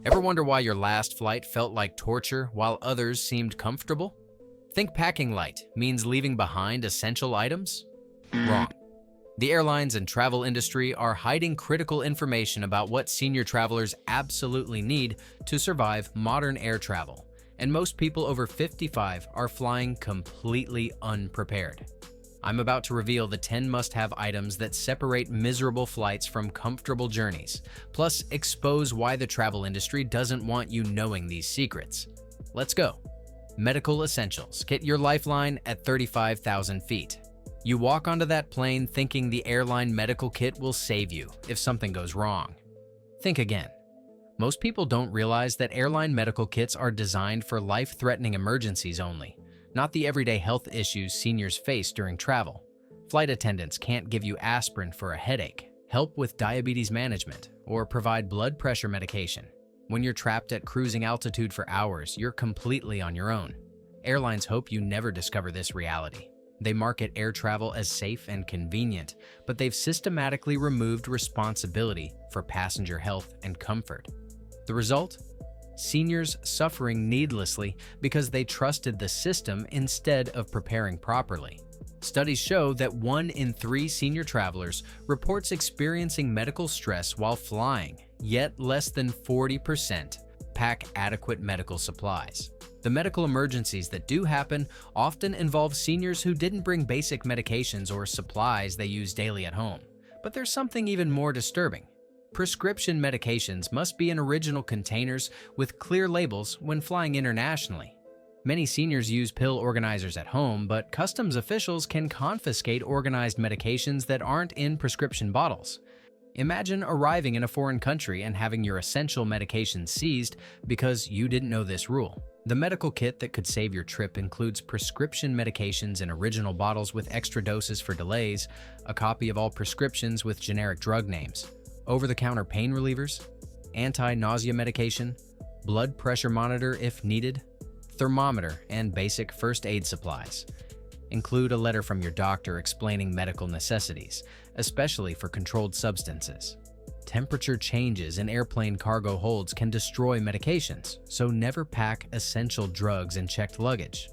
Ever wonder why your last flight felt like torture while others seemed comfortable? Think packing light means leaving behind essential items? Wrong. The airlines and travel industry are hiding critical information about what senior travelers absolutely need to survive modern air travel, and most people over 55 are flying completely unprepared. I'm about to reveal the 10 must-have items that separate miserable flights from comfortable journeys, plus expose why the travel industry doesn't want you knowing these secrets. Let's go. Medical essentials. Get your lifeline at 35,000 feet. You walk onto that plane thinking the airline medical kit will save you if something goes wrong. Think again. Most people don't realize that airline medical kits are designed for life-threatening emergencies only, not the everyday health issues seniors face during travel. Flight attendants can't give you aspirin for a headache, help with diabetes management, or provide blood pressure medication. When you're trapped at cruising altitude for hours, you're completely on your own. Airlines hope you never discover this reality. They market air travel as safe and convenient, but they've systematically removed responsibility for passenger health and comfort. The result? Seniors suffering needlessly because they trusted the system instead of preparing properly. Studies show that 1 in 3 senior travelers reports experiencing medical stress while flying, yet less than 40% pack adequate medical supplies. The medical emergencies that do happen often involve seniors who didn't bring basic medications or supplies they use daily at home. But there's something even more disturbing. Prescription medications must be in original containers with clear labels when flying internationally. Many seniors use pill organizers at home, but customs officials can confiscate organized medications that aren't in prescription bottles. Imagine arriving in a foreign country and having your essential medications seized because you didn't know this rule. The medical kit that could save your trip includes prescription medications in original bottles with extra doses for delays, a copy of all prescriptions with generic drug names, over-the-counter pain relievers, anti-nausea medication, blood pressure monitor if needed, thermometer, and basic first aid supplies. Include a letter from your doctor explaining medical necessities, especially for controlled substances. Temperature changes in airplane cargo holds can destroy medications, so never pack essential drugs in checked luggage.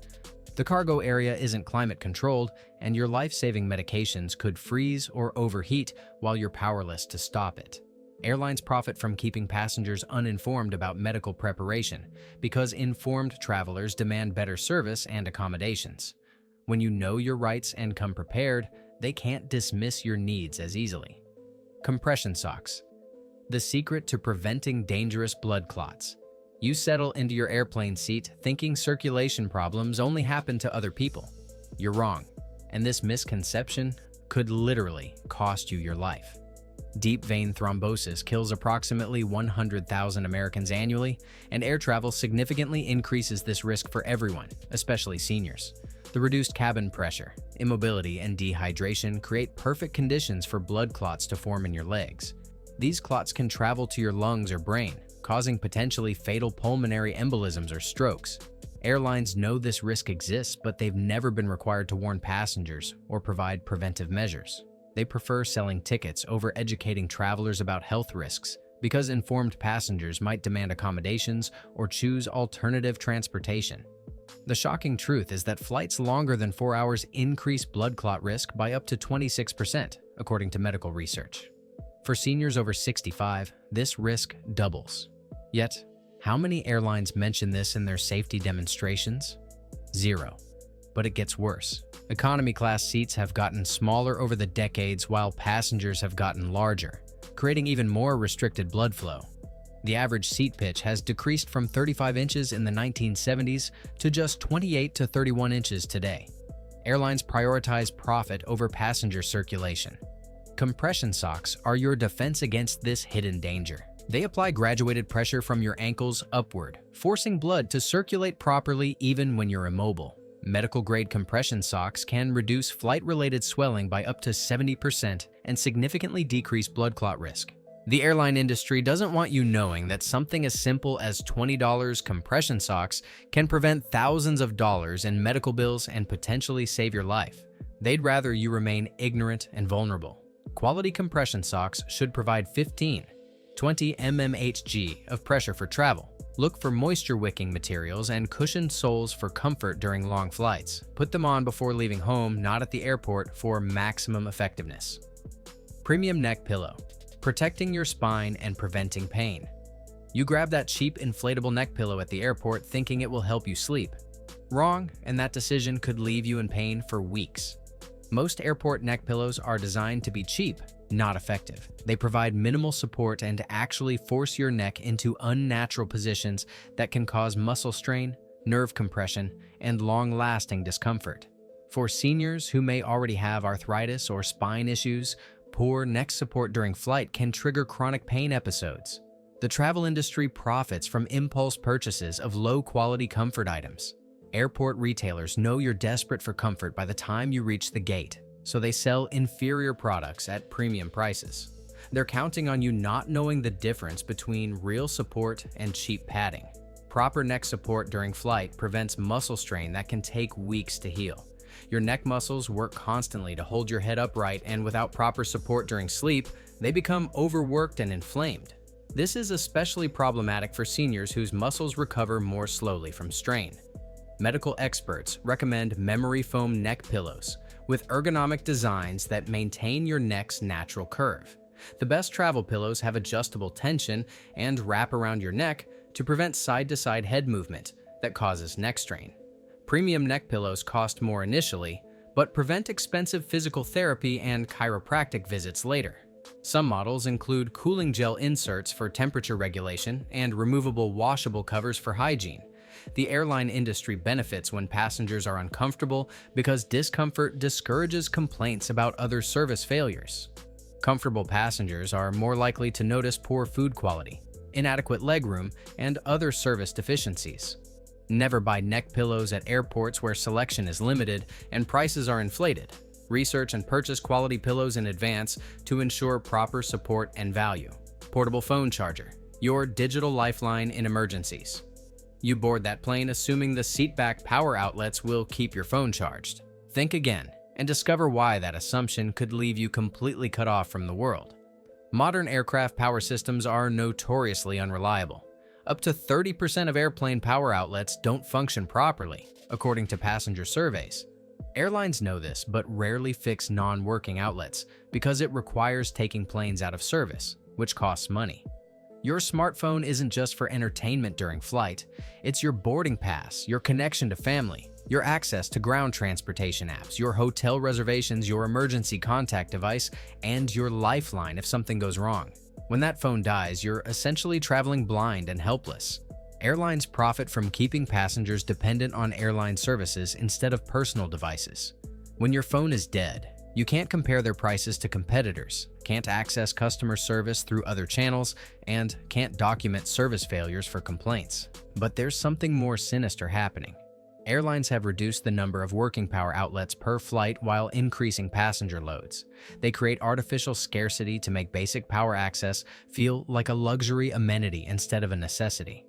The cargo area isn't climate controlled, and your life-saving medications could freeze or overheat while you're powerless to stop it. Airlines profit from keeping passengers uninformed about medical preparation because informed travelers demand better service and accommodations. When you know your rights and come prepared, they can't dismiss your needs as easily. Compression socks. The secret to preventing dangerous blood clots. You settle into your airplane seat thinking circulation problems only happen to other people. You're wrong, and this misconception could literally cost you your life. Deep vein thrombosis kills approximately 100,000 Americans annually, and air travel significantly increases this risk for everyone, especially seniors. The reduced cabin pressure, immobility, and dehydration create perfect conditions for blood clots to form in your legs. These clots can travel to your lungs or brain, causing potentially fatal pulmonary embolisms or strokes. Airlines know this risk exists, but they've never been required to warn passengers or provide preventive measures. They prefer selling tickets over educating travelers about health risks because informed passengers might demand accommodations or choose alternative transportation. The shocking truth is that flights longer than 4 hours increase blood clot risk by up to 26%, according to medical research. For seniors over 65, this risk doubles. Yet, how many airlines mention this in their safety demonstrations? 0. But it gets worse. Economy class seats have gotten smaller over the decades while passengers have gotten larger, creating even more restricted blood flow. The average seat pitch has decreased from 35 inches in the 1970s to just 28 to 31 inches today. Airlines prioritize profit over passenger circulation. Compression socks are your defense against this hidden danger. They apply graduated pressure from your ankles upward, forcing blood to circulate properly even when you're immobile. Medical-grade compression socks can reduce flight-related swelling by up to 70% and significantly decrease blood clot risk. The airline industry doesn't want you knowing that something as simple as $20 compression socks can prevent thousands of dollars in medical bills and potentially save your life. They'd rather you remain ignorant and vulnerable. Quality compression socks should provide 15 20 mmHg of pressure for travel. Look for moisture-wicking materials and cushioned soles for comfort during long flights. Put them on before leaving home, not at the airport, for maximum effectiveness. Premium neck pillow, protecting your spine and preventing pain. You grab that cheap inflatable neck pillow at the airport thinking it will help you sleep. Wrong, and that decision could leave you in pain for weeks. Most airport neck pillows are designed to be cheap, not effective. They provide minimal support and actually force your neck into unnatural positions that can cause muscle strain, nerve compression, and long-lasting discomfort. For seniors who may already have arthritis or spine issues, poor neck support during flight can trigger chronic pain episodes. The travel industry profits from impulse purchases of low-quality comfort items. Airport retailers know you're desperate for comfort by the time you reach the gate, so they sell inferior products at premium prices. They're counting on you not knowing the difference between real support and cheap padding. Proper neck support during flight prevents muscle strain that can take weeks to heal. Your neck muscles work constantly to hold your head upright, and without proper support during sleep, they become overworked and inflamed. This is especially problematic for seniors whose muscles recover more slowly from strain. Medical experts recommend memory foam neck pillows with ergonomic designs that maintain your neck's natural curve. The best travel pillows have adjustable tension and wrap around your neck to prevent side-to-side head movement that causes neck strain. Premium neck pillows cost more initially, but prevent expensive physical therapy and chiropractic visits later. Some models include cooling gel inserts for temperature regulation and removable washable covers for hygiene. The airline industry benefits when passengers are uncomfortable because discomfort discourages complaints about other service failures. Comfortable passengers are more likely to notice poor food quality, inadequate legroom, and other service deficiencies. Never buy neck pillows at airports where selection is limited and prices are inflated. Research and purchase quality pillows in advance to ensure proper support and value. Portable phone charger, your digital lifeline in emergencies. You board that plane assuming the seatback power outlets will keep your phone charged. Think again and discover why that assumption could leave you completely cut off from the world. Modern aircraft power systems are notoriously unreliable. Up to 30% of airplane power outlets don't function properly, according to passenger surveys. Airlines know this, but rarely fix non-working outlets because it requires taking planes out of service, which costs money. Your smartphone isn't just for entertainment during flight, it's your boarding pass, your connection to family, your access to ground transportation apps, your hotel reservations, your emergency contact device, and your lifeline if something goes wrong. When that phone dies, you're essentially traveling blind and helpless. Airlines profit from keeping passengers dependent on airline services instead of personal devices. When your phone is dead, you can't compare their prices to competitors, can't access customer service through other channels, and can't document service failures for complaints. But there's something more sinister happening. Airlines have reduced the number of working power outlets per flight while increasing passenger loads. They create artificial scarcity to make basic power access feel like a luxury amenity instead of a necessity.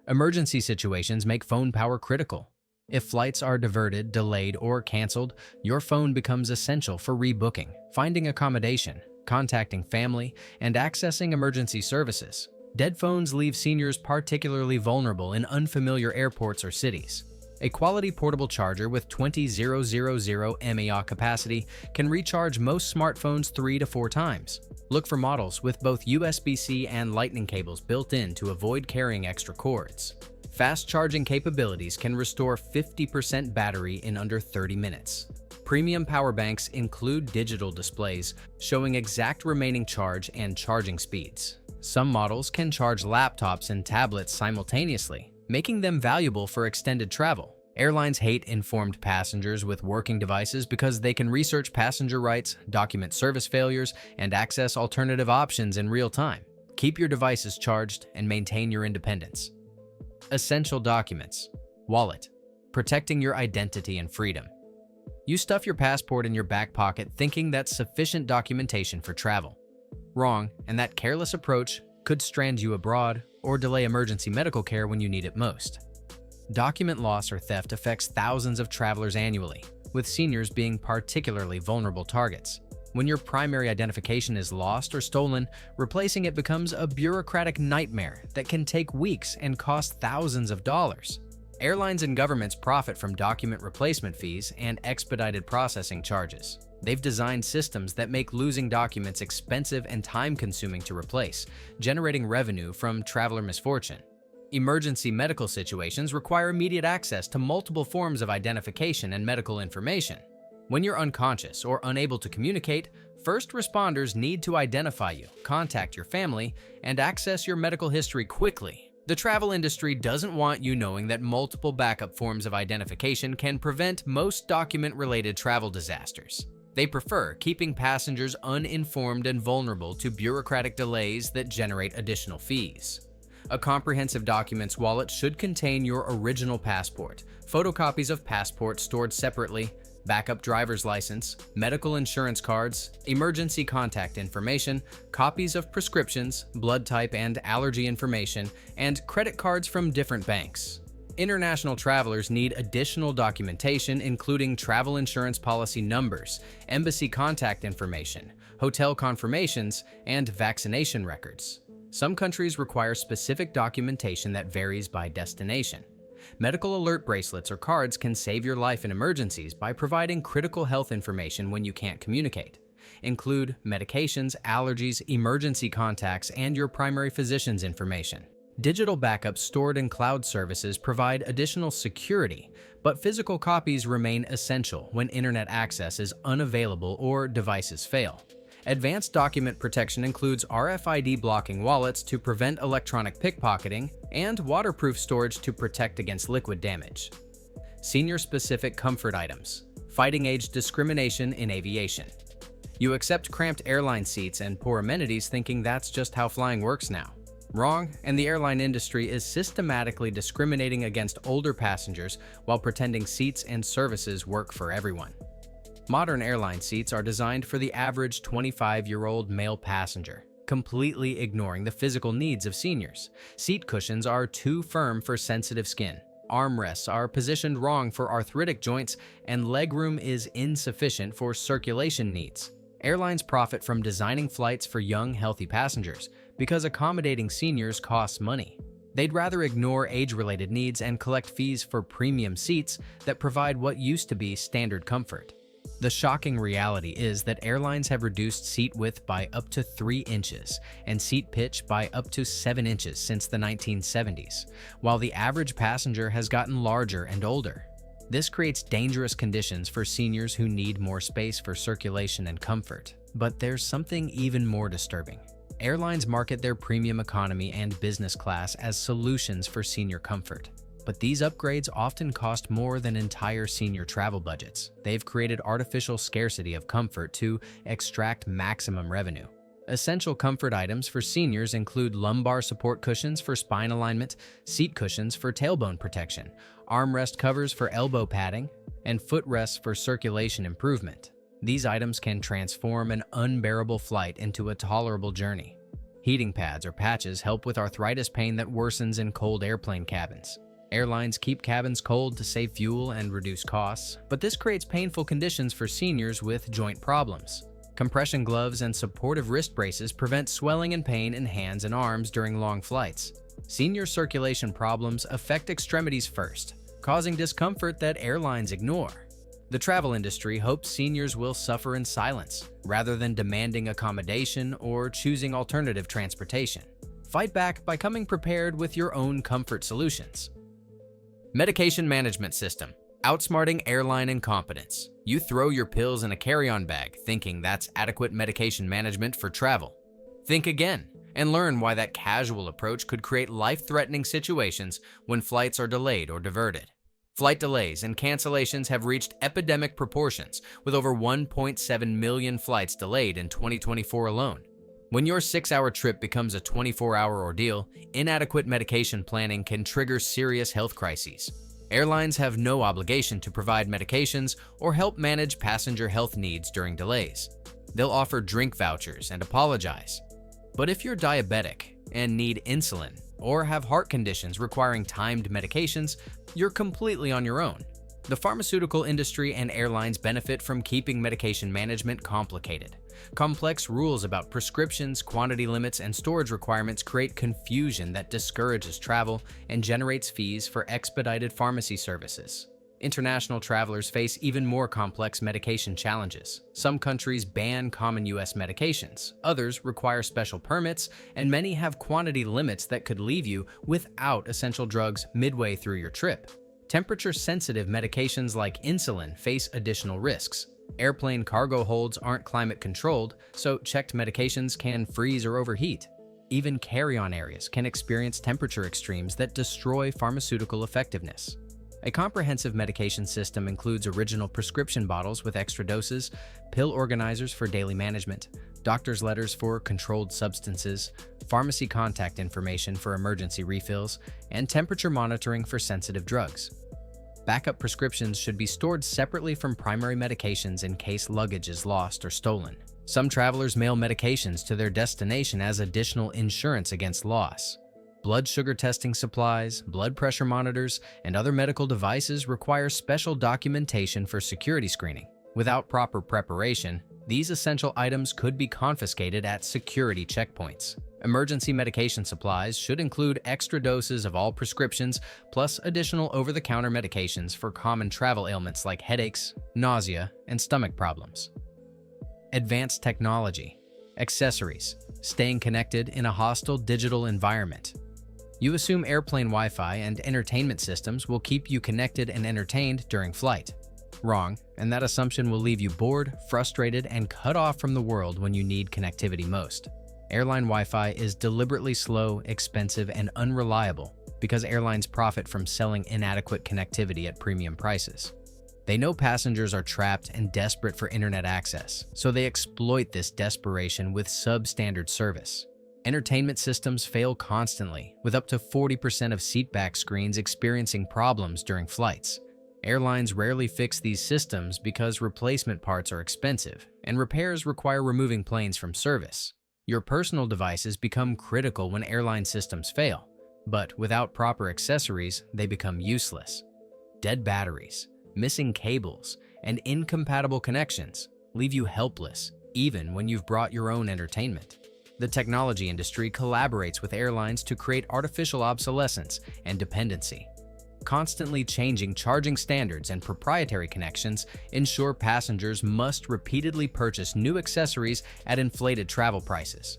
Emergency situations make phone power critical. If flights are diverted, delayed, or canceled, your phone becomes essential for rebooking, finding accommodation, contacting family, and accessing emergency services. Dead phones leave seniors particularly vulnerable in unfamiliar airports or cities. A quality portable charger with 20,000 mAh capacity can recharge most smartphones 3 to 4 times. Look for models with both USB-C and Lightning cables built in to avoid carrying extra cords. Fast charging capabilities can restore 50% battery in under 30 minutes. Premium power banks include digital displays showing exact remaining charge and charging speeds. Some models can charge laptops and tablets simultaneously, making them valuable for extended travel. Airlines hate informed passengers with working devices because they can research passenger rights, document service failures, and access alternative options in real time. Keep your devices charged and maintain your independence. Essential documents. Wallet. Protecting your identity and freedom. You stuff your passport in your back pocket thinking that's sufficient documentation for travel. Wrong, and that careless approach could strand you abroad or delay emergency medical care when you need it most. Document loss or theft affects thousands of travelers annually, with seniors being particularly vulnerable targets. When your primary identification is lost or stolen, replacing it becomes a bureaucratic nightmare that can take weeks and cost thousands of dollars. Airlines and governments profit from document replacement fees and expedited processing charges. They've designed systems that make losing documents expensive and time-consuming to replace, generating revenue from traveler misfortune. Emergency medical situations require immediate access to multiple forms of identification and medical information. When you're unconscious or unable to communicate, first responders need to identify you, contact your family, and access your medical history quickly. The travel industry doesn't want you knowing that multiple backup forms of identification can prevent most document-related travel disasters. They prefer keeping passengers uninformed and vulnerable to bureaucratic delays that generate additional fees. A comprehensive documents wallet should contain your original passport, photocopies of passport stored separately, backup driver's license, medical insurance cards, emergency contact information, copies of prescriptions, blood type and allergy information, and credit cards from different banks. International travelers need additional documentation including travel insurance policy numbers, embassy contact information, hotel confirmations, and vaccination records. Some countries require specific documentation that varies by destination. Medical alert bracelets or cards can save your life in emergencies by providing critical health information when you can't communicate. Include medications, allergies, emergency contacts, and your primary physician's information. Digital backups stored in cloud services provide additional security, but physical copies remain essential when internet access is unavailable or devices fail. Advanced document protection includes RFID blocking wallets to prevent electronic pickpocketing and waterproof storage to protect against liquid damage. Senior-specific comfort items, fighting age discrimination in aviation. You accept cramped airline seats and poor amenities thinking that's just how flying works now. Wrong, and the airline industry is systematically discriminating against older passengers while pretending seats and services work for everyone. Modern airline seats are designed for the average 25-year-old male passenger, completely ignoring the physical needs of seniors. Seat cushions are too firm for sensitive skin. Armrests are positioned wrong for arthritic joints, and legroom is insufficient for circulation needs. Airlines profit from designing flights for young, healthy passengers because accommodating seniors costs money. They'd rather ignore age-related needs and collect fees for premium seats that provide what used to be standard comfort. The shocking reality is that airlines have reduced seat width by up to 3 inches and seat pitch by up to 7 inches since the 1970s, while the average passenger has gotten larger and older. This creates dangerous conditions for seniors who need more space for circulation and comfort. But there's something even more disturbing. Airlines market their premium economy and business class as solutions for senior comfort. But these upgrades often cost more than entire senior travel budgets. They've created artificial scarcity of comfort to extract maximum revenue. Essential comfort items for seniors include lumbar support cushions for spine alignment, seat cushions for tailbone protection, armrest covers for elbow padding, and footrests for circulation improvement. These items can transform an unbearable flight into a tolerable journey. Heating pads or patches help with arthritis pain that worsens in cold airplane cabins. Airlines keep cabins cold to save fuel and reduce costs, but this creates painful conditions for seniors with joint problems. Compression gloves and supportive wrist braces prevent swelling and pain in hands and arms during long flights. Senior circulation problems affect extremities first, causing discomfort that airlines ignore. The travel industry hopes seniors will suffer in silence, rather than demanding accommodation or choosing alternative transportation. Fight back by coming prepared with your own comfort solutions. Medication management system. Outsmarting airline incompetence. You throw your pills in a carry-on bag thinking that's adequate medication management for travel. Think again and learn why that casual approach could create life-threatening situations when flights are delayed or diverted. Flight delays and cancellations have reached epidemic proportions, with over 1.7 million flights delayed in 2024 alone. When your 6-hour trip becomes a 24-hour ordeal, inadequate medication planning can trigger serious health crises. Airlines have no obligation to provide medications or help manage passenger health needs during delays. They'll offer drink vouchers and apologize. But if you're diabetic and need insulin or have heart conditions requiring timed medications, you're completely on your own. The pharmaceutical industry and airlines benefit from keeping medication management complicated. Complex rules about prescriptions, quantity limits, and storage requirements create confusion that discourages travel and generates fees for expedited pharmacy services. International travelers face even more complex medication challenges. Some countries ban common U.S. medications, others require special permits, and many have quantity limits that could leave you without essential drugs midway through your trip. Temperature-sensitive medications like insulin face additional risks. Airplane cargo holds aren't climate-controlled, so checked medications can freeze or overheat. Even carry-on areas can experience temperature extremes that destroy pharmaceutical effectiveness. A comprehensive medication system includes original prescription bottles with extra doses, pill organizers for daily management, doctor's letters for controlled substances, pharmacy contact information for emergency refills, and temperature monitoring for sensitive drugs. Backup prescriptions should be stored separately from primary medications in case luggage is lost or stolen. Some travelers mail medications to their destination as additional insurance against loss. Blood sugar testing supplies, blood pressure monitors, and other medical devices require special documentation for security screening. Without proper preparation, these essential items could be confiscated at security checkpoints. Emergency medication supplies should include extra doses of all prescriptions, plus additional over-the-counter medications for common travel ailments like headaches, nausea, and stomach problems. Advanced technology. Accessories. Staying connected in a hostile digital environment. You assume airplane Wi-Fi and entertainment systems will keep you connected and entertained during flight. Wrong, and that assumption will leave you bored, frustrated, and cut off from the world when you need connectivity most. Airline Wi-Fi is deliberately slow, expensive, and unreliable because airlines profit from selling inadequate connectivity at premium prices. They know passengers are trapped and desperate for internet access, so they exploit this desperation with substandard service. Entertainment systems fail constantly, with up to 40% of seatback screens experiencing problems during flights. Airlines rarely fix these systems because replacement parts are expensive, and repairs require removing planes from service. Your personal devices become critical when airline systems fail, but without proper accessories, they become useless. Dead batteries, missing cables, and incompatible connections leave you helpless, even when you've brought your own entertainment. The technology industry collaborates with airlines to create artificial obsolescence and dependency. Constantly changing charging standards and proprietary connections ensure passengers must repeatedly purchase new accessories at inflated travel prices.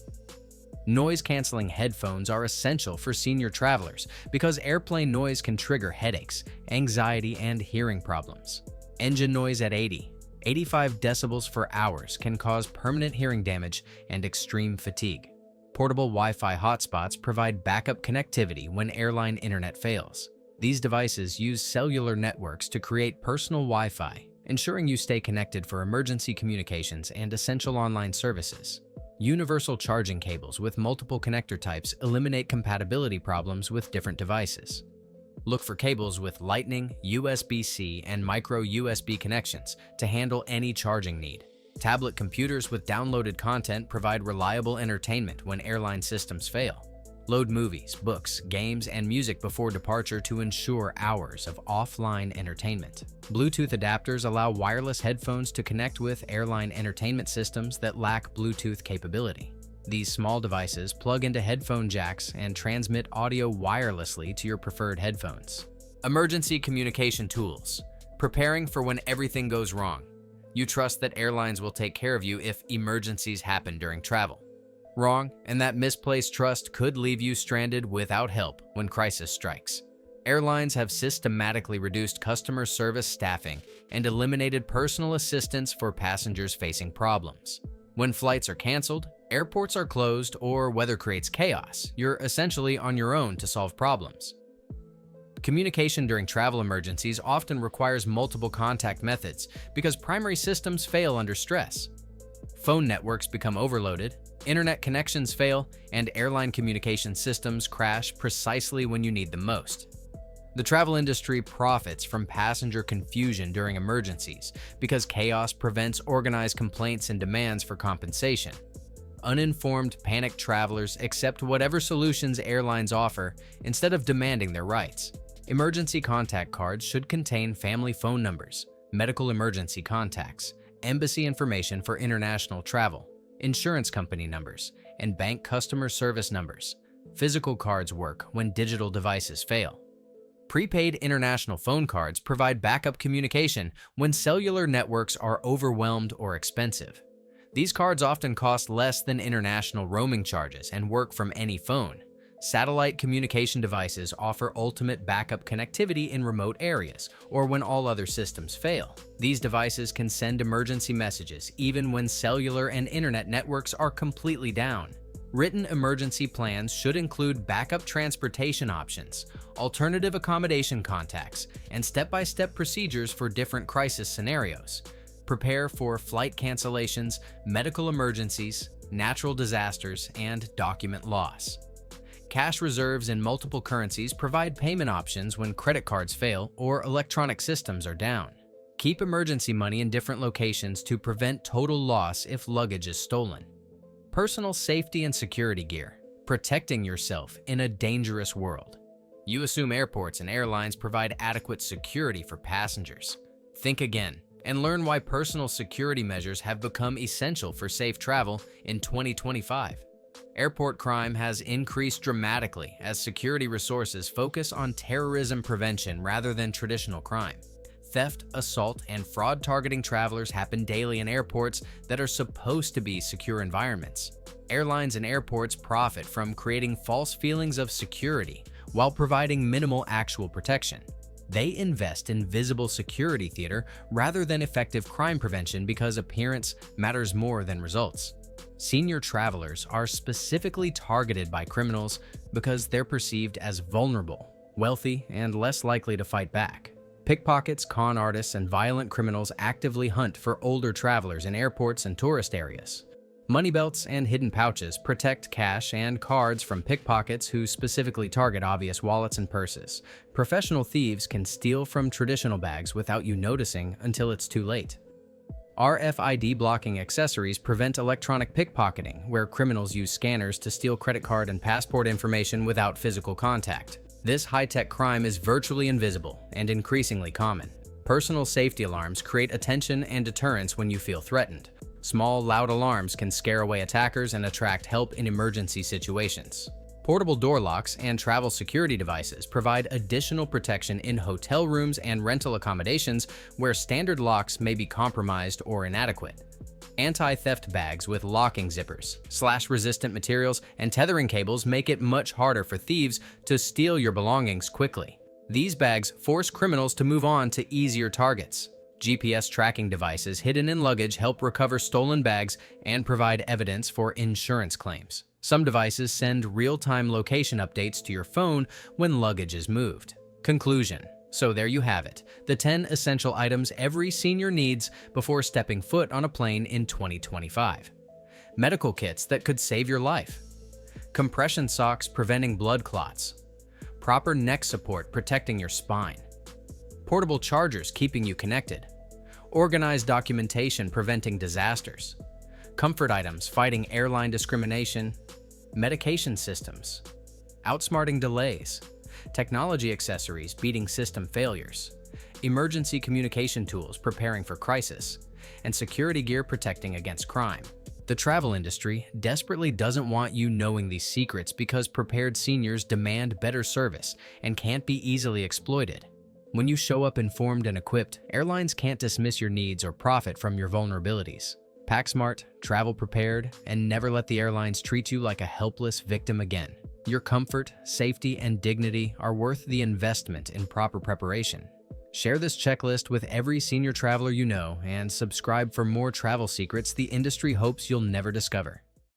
Noise-canceling headphones are essential for senior travelers because airplane noise can trigger headaches, anxiety, and hearing problems. Engine noise at 85 decibels for hours can cause permanent hearing damage and extreme fatigue. Portable Wi-Fi hotspots provide backup connectivity when airline internet fails. These devices use cellular networks to create personal Wi-Fi, ensuring you stay connected for emergency communications and essential online services. Universal charging cables with multiple connector types eliminate compatibility problems with different devices. Look for cables with Lightning, USB-C, and micro USB connections to handle any charging need. Tablet computers with downloaded content provide reliable entertainment when airline systems fail. Load movies, books, games, and music before departure to ensure hours of offline entertainment. Bluetooth adapters allow wireless headphones to connect with airline entertainment systems that lack Bluetooth capability. These small devices plug into headphone jacks and transmit audio wirelessly to your preferred headphones. Emergency communication tools. Preparing for when everything goes wrong. You trust that airlines will take care of you if emergencies happen during travel. Wrong, and that misplaced trust could leave you stranded without help when crisis strikes. Airlines have systematically reduced customer service staffing and eliminated personal assistance for passengers facing problems. When flights are canceled, airports are closed, or weather creates chaos, you're essentially on your own to solve problems. Communication during travel emergencies often requires multiple contact methods because primary systems fail under stress. Phone networks become overloaded, internet connections fail, and airline communication systems crash precisely when you need them most. The travel industry profits from passenger confusion during emergencies because chaos prevents organized complaints and demands for compensation. Uninformed, panicked travelers accept whatever solutions airlines offer instead of demanding their rights. Emergency contact cards should contain family phone numbers, medical emergency contacts, embassy information for international travel, insurance company numbers, and bank customer service numbers. Physical cards work when digital devices fail. Prepaid international phone cards provide backup communication when cellular networks are overwhelmed or expensive. These cards often cost less than international roaming charges and work from any phone. Satellite communication devices offer ultimate backup connectivity in remote areas or when all other systems fail. These devices can send emergency messages even when cellular and internet networks are completely down. Written emergency plans should include backup transportation options, alternative accommodation contacts, and step-by-step procedures for different crisis scenarios. Prepare for flight cancellations, medical emergencies, natural disasters, and document loss. Cash reserves in multiple currencies provide payment options when credit cards fail or electronic systems are down. Keep emergency money in different locations to prevent total loss if luggage is stolen. Personal safety and security gear, protecting yourself in a dangerous world. You assume airports and airlines provide adequate security for passengers. Think again and learn why personal security measures have become essential for safe travel in 2025. Airport crime has increased dramatically as security resources focus on terrorism prevention rather than traditional crime. Theft, assault, and fraud targeting travelers happen daily in airports that are supposed to be secure environments. Airlines and airports profit from creating false feelings of security while providing minimal actual protection. They invest in visible security theater rather than effective crime prevention because appearance matters more than results. Senior travelers are specifically targeted by criminals because they're perceived as vulnerable, wealthy, and less likely to fight back. Pickpockets, con artists, and violent criminals actively hunt for older travelers in airports and tourist areas. Money belts and hidden pouches protect cash and cards from pickpockets who specifically target obvious wallets and purses. Professional thieves can steal from traditional bags without you noticing until it's too late. RFID blocking accessories prevent electronic pickpocketing, where criminals use scanners to steal credit card and passport information without physical contact. This high-tech crime is virtually invisible and increasingly common. Personal safety alarms create attention and deterrence when you feel threatened. Small, loud alarms can scare away attackers and attract help in emergency situations. Portable door locks and travel security devices provide additional protection in hotel rooms and rental accommodations where standard locks may be compromised or inadequate. Anti-theft bags with locking zippers, slash-resistant materials, and tethering cables make it much harder for thieves to steal your belongings quickly. These bags force criminals to move on to easier targets. GPS tracking devices hidden in luggage help recover stolen bags and provide evidence for insurance claims. Some devices send real-time location updates to your phone when luggage is moved. Conclusion. So there you have it, the 10 essential items every senior needs before stepping foot on a plane in 2025. Medical kits that could save your life. Compression socks preventing blood clots. Proper neck support protecting your spine. Portable chargers keeping you connected. Organized documentation preventing disasters. Comfort items fighting airline discrimination. Medication systems. Outsmarting delays. Technology accessories beating system failures. Emergency communication tools preparing for crisis. And security gear protecting against crime. The travel industry desperately doesn't want you knowing these secrets because prepared seniors demand better service and can't be easily exploited. When you show up informed and equipped, airlines can't dismiss your needs or profit from your vulnerabilities. Pack smart, travel prepared, and never let the airlines treat you like a helpless victim again. Your comfort, safety, and dignity are worth the investment in proper preparation. Share this checklist with every senior traveler you know and subscribe for more travel secrets the industry hopes you'll never discover.